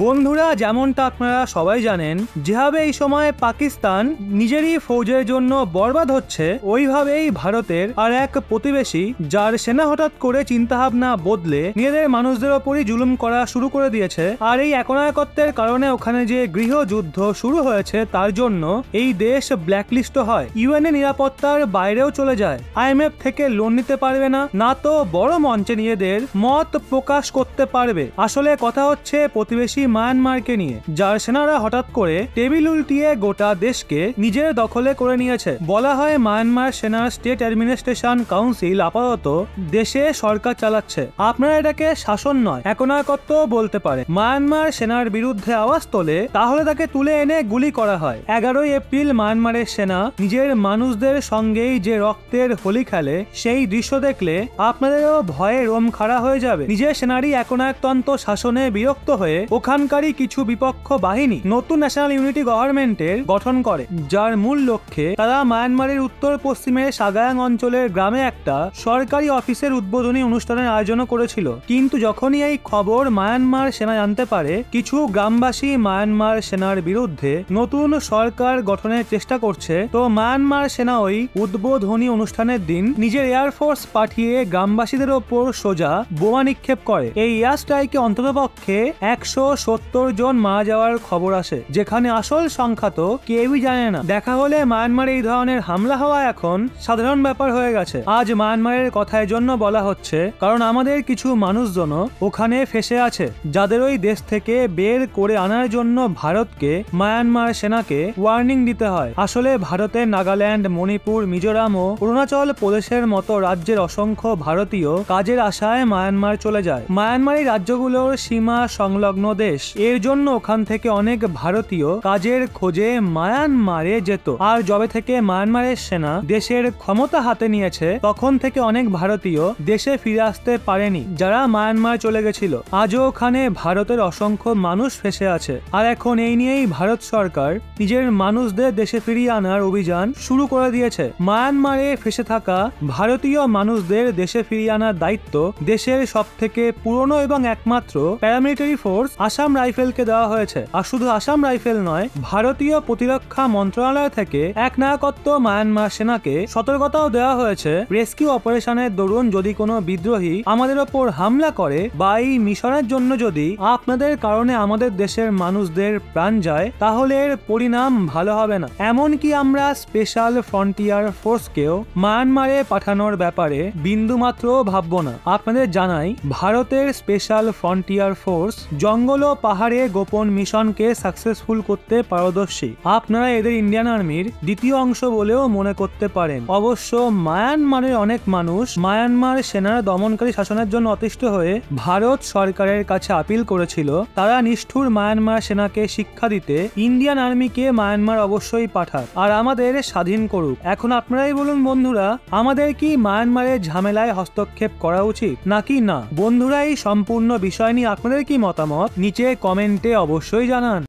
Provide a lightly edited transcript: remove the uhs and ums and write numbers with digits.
বন্ধুরা, যেমনটা আপনারা সবাই জানেন, যেভাবে এই সময় পাকিস্তান নিজেরই ফৌজের জন্য বরবাদ হচ্ছে, ওইভাবেই ভারতের আর এক প্রতিবেশী, যার সেনা হঠাৎ করে চিন্তাভাবনা বদলে নিজেদের মানুষদের ওপরই জুলুম করা শুরু করে দিয়েছে। আর এই একনায়কত্বের কারণে ওখানে যে গৃহযুদ্ধ শুরু হয়েছে, তার জন্য এই দেশ ব্ল্যাকলিস্ট হয়, ইউএনএ নিরাপত্তার বাইরেও চলে যায়, আইএমএফ থেকে লোন নিতে পারবে না, না তো বড় মঞ্চে নিজেদের মত প্রকাশ করতে পারবে। আসলে কথা হচ্ছে প্রতিবেশী মায়ানমারকে নিয়ে, যার সেনারা হঠাৎ করে টেবিল উল্টিয়ে গোটা দেশকে নিজের দখলে করে নিয়েছে। বলা হয় মায়ানমার সেনার স্টেট অ্যাডমিনিস্ট্রেশন কাউন্সিল আপাতত দেশে সরকার চালাচ্ছে। আপনারা এটাকে শাসন নয়, একনায়কত্ব বলতে পারে। মায়ানমার সেনার বিরুদ্ধে আওয়াজ তোলে, তাহলে তাকে তুলে এনে গুলি করা হয়। 11 এপ্রিল মায়ানমারের সেনা নিজের মানুষদের সঙ্গেই যে রক্তের হোলি খেলে, সেই দৃশ্য দেখলে আপনাদেরও ভয়ে রোম খাড়া হয়ে যাবে। নিজের সেনারই একনায়কতন্ত্র শাসনে বিরক্ত হয়ে ওখানকারই কিছু বিপক্ষ বাহিনী নতুন ন্যাশনাল ইউনিটি গভর্নমেন্টের গঠন করে, যার মূল লক্ষ্যে তারা মায়ানমারের উত্তর পশ্চিমের সাগায়াং অঞ্চলের গ্রামে একটা সরকারি অফিসের উদ্বোধনী অনুষ্ঠানের আয়োজন করেছিল। কিন্তু যখনই এই খবর মায়ানমার সেনা জানতে পারে কিছু গ্রামবাসী মায়ানমার সেনার বিরুদ্ধে নতুন সরকার গঠনের চেষ্টা করছে, তো মায়ানমার সেনা ওই উদ্বোধনী অনুষ্ঠানের দিন নিজের এয়ারফোর্স পাঠিয়ে গ্রামবাসীদের ওপর সোজা বোমা নিক্ষেপ করে। এই এয়ার স্ট্রাইকে অন্ততপক্ষে 170 জন মারা যাওয়ার খবর আসে, যেখানে আসল সংখ্যা তো কেউই জানে না। দেখা হলে মায়ানমারে এই ধরনের হামলা হওয়া এখন সাধারণ ব্যাপার হয়ে গেছে। আজ মায়ানমারের কথা জন্য বলা হচ্ছে কারণ আমাদের কিছু মানুষজন ওখানে ফেসে আছে, যাদের ওই দেশ থেকে বের করে আনার জন্য ভারতকে মায়ানমার সেনাকে ওয়ার্নিং দিতে হয়। আসলে ভারতের নাগাল্যান্ড, মণিপুর, মিজোরাম ও অরুণাচল প্রদেশের মতো রাজ্যের অসংখ্য ভারতীয় কাজের আশায় মায়ানমার চলে যায়। মায়ানমার এই রাজ্যগুলোর সীমা সংলগ্ন দেশ, এর জন্য ওখান থেকে অনেক ভারতীয় কাজের খোঁজে মায়ানমারে যেত। আর যবে থেকে মায়ানমারের সেনা দেশের ক্ষমতা হাতে নিয়েছে, তখন থেকে অনেক ভারতীয় দেশে ফিরে আসতে পারেনি, যারা মায়ানমার চলে গেছিল। আজও ওখানে ভারতের অসংখ্য মানুষ ফেসে আছে। আর এখন এই নিয়েই ভারত সরকার নিজের মানুষদের দেশে ফিরিয়ে আনার অভিযান শুরু করে দিয়েছে। মায়ানমারে ফেসে থাকা ভারতীয় মানুষদের দেশে ফিরিয়ে আনার দায়িত্ব দেশের সব থেকে পুরনো এবং একমাত্র প্যারামিলিটারি ফোর্স আসাম রাইফেলকে দেওয়া হয়েছে। আর শুধু আসাম রাইফেল নয়, ভারতীয় প্রতিরক্ষা মন্ত্রণালয় থেকে একনায়কত্ব মায়ানমার সেনাকে সতর্কতাও দেওয়া হয়েছে, রেস্কিউ অপারেশনের দরুন যদি কোনো বিদ্রোহী আমাদের ওপর হামলা করে বা এই মিশনের জন্য যদি আপনাদের কারণে আমাদের দেশের মানুষদের প্রাণ যায়, তাহলে এর পরিণাম ভালো হবে না। এমনকি আমরা স্পেশাল ফ্রন্টিয়ার ফোর্সকেও মায়ানমারে পাঠানোর ব্যাপারে বিন্দুমাত্র ভাববো না। আপনাদের জানাই, ভারতের স্পেশাল ফ্রন্টিয়ার ফোর্স জঙ্গল ও পাহাড়ে গোপন মিশনকে সাকসেসফুল করতে পারদর্শী। আপনারা এদের ইন্ডিয়ান আর্মির দ্বিতীয় অংশ বলেও মনে করতে পারেন। অবশ্য মায়ানমারের অনেক মানুষ মায়ানমার সেনার দমনকারী শাসনের জন্য অতিষ্ঠ হয়ে ভারত সরকারের কাছে আপিল করেছিল তারা নিষ্ঠুর মায়ানমার সেনাকে শিক্ষা দিতে ইন্ডিয়ান আর্মিকে মায়ানমার অবশ্যই পাঠাক আর আমাদের স্বাধীন করুক। এখন আপনারাই বলুন বন্ধুরা, আমাদের কি মায়ানমারের ঝামেলায় হস্তক্ষেপ করা উচিত নাকি না? বন্ধুরা, এই সম্পূর্ণ বিষয় নিয়ে আপনাদের কি মতামত নিচে কমেন্টে অবশ্যই জানান।